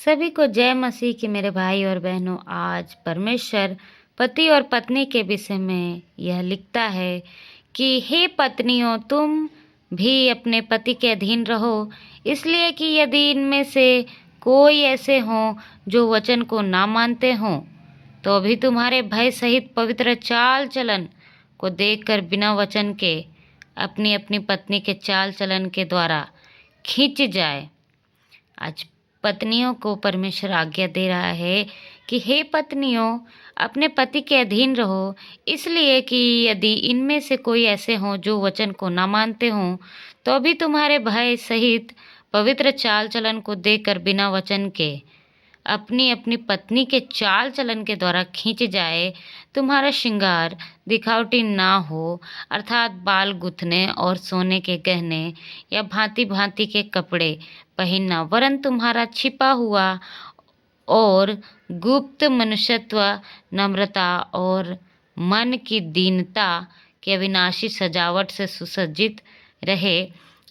सभी को जय मसीह की मेरे भाई और बहनों। आज परमेश्वर पति और पत्नी के विषय में यह लिखता है कि हे पत्नियों, तुम भी अपने पति के अधीन रहो, इसलिए कि यदि इनमें से कोई ऐसे हों जो वचन को ना मानते हों, तो भी तुम्हारे भय सहित पवित्र चाल चलन को देखकर बिना वचन के अपनी अपनी पत्नी के चाल चलन के द्वारा खींच जाए। आज पत्नियों को परमेश्वर आज्ञा दे रहा है कि हे पत्नियों, अपने पति के अधीन रहो, इसलिए कि यदि इनमें से कोई ऐसे हों जो वचन को ना मानते हों, तो भी तुम्हारे भय सहित पवित्र चाल चलन को देखकर बिना वचन के अपनी अपनी पत्नी के चाल चलन के द्वारा खींच जाए। तुम्हारा श्रृंगार दिखावटी ना हो, अर्थात बाल गुथने और सोने के गहने या भांति भांति के कपड़े पहनना, वरन तुम्हारा छिपा हुआ और गुप्त मनुष्यत्व नम्रता और मन की दीनता की अविनाशी सजावट से सुसज्जित रहे,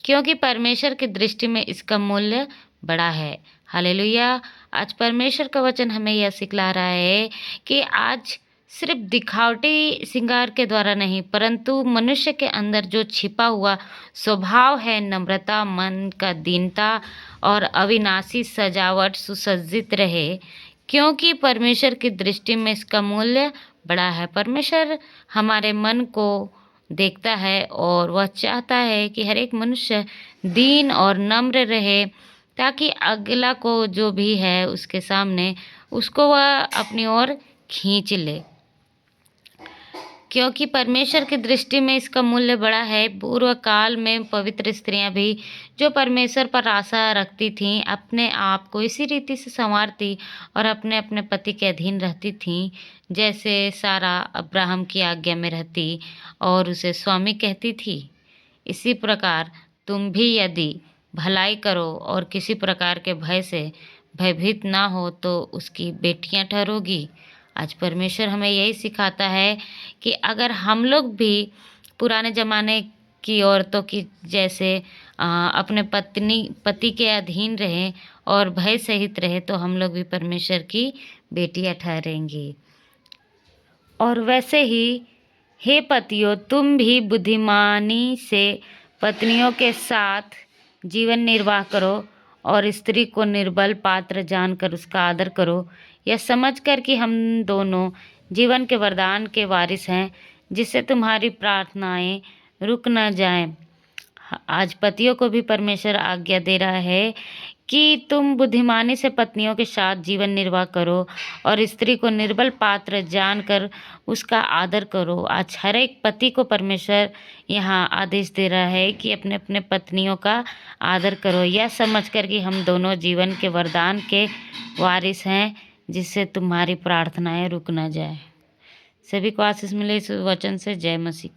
क्योंकि परमेश्वर की दृष्टि में इसका मूल्य बड़ा है। हालेलुया। आज परमेश्वर का वचन हमें यह सिखला रहा है कि आज सिर्फ दिखावटी श्रृंगार के द्वारा नहीं, परंतु मनुष्य के अंदर जो छिपा हुआ स्वभाव है, नम्रता, मन का दीनता और अविनाशी सजावट सुसज्जित रहे, क्योंकि परमेश्वर की दृष्टि में इसका मूल्य बड़ा है। परमेश्वर हमारे मन को देखता है और वह चाहता है कि हर एक मनुष्य दीन और नम्र रहे, ताकि अगला को जो भी है उसके सामने उसको वह अपनी ओर खींच ले, क्योंकि परमेश्वर की दृष्टि में इसका मूल्य बड़ा है। पूर्व काल में पवित्र स्त्रियां भी जो परमेश्वर पर आशा रखती थीं, अपने आप को इसी रीति से संवारती और अपने अपने पति के अधीन रहती थीं, जैसे सारा अब्राहम की आज्ञा में रहती और उसे स्वामी कहती थी। इसी प्रकार तुम भी यदि भलाई करो और किसी प्रकार के भय से भयभीत ना हो, तो उसकी बेटियां ठहरोगी। आज परमेश्वर हमें यही सिखाता है कि अगर हम लोग भी पुराने ज़माने की औरतों की जैसे अपने पति के अधीन रहें और भय सहित रहे, तो हम लोग भी परमेश्वर की बेटियां ठहरेंगी। और वैसे ही हे पतियों, तुम भी बुद्धिमानी से पत्नियों के साथ जीवन निर्वाह करो और स्त्री को निर्बल पात्र जानकर उसका आदर करो, यह समझकर कि हम दोनों जीवन के वरदान के वारिस हैं, जिससे तुम्हारी प्रार्थनाएं रुक न जाएं। आज पतियों को भी परमेश्वर आज्ञा दे रहा है कि तुम बुद्धिमानी से पत्नियों के साथ जीवन निर्वाह करो और स्त्री को निर्बल पात्र जानकर उसका आदर करो। आज हर एक पति को परमेश्वर यहाँ आदेश दे रहा है कि अपने अपने पत्नियों का आदर करो, यह समझकर कि हम दोनों जीवन के वरदान के वारिस हैं, जिससे तुम्हारी प्रार्थनाएं रुक न जाए। सभी को आशीष मिले इस वचन से। जय मसीह।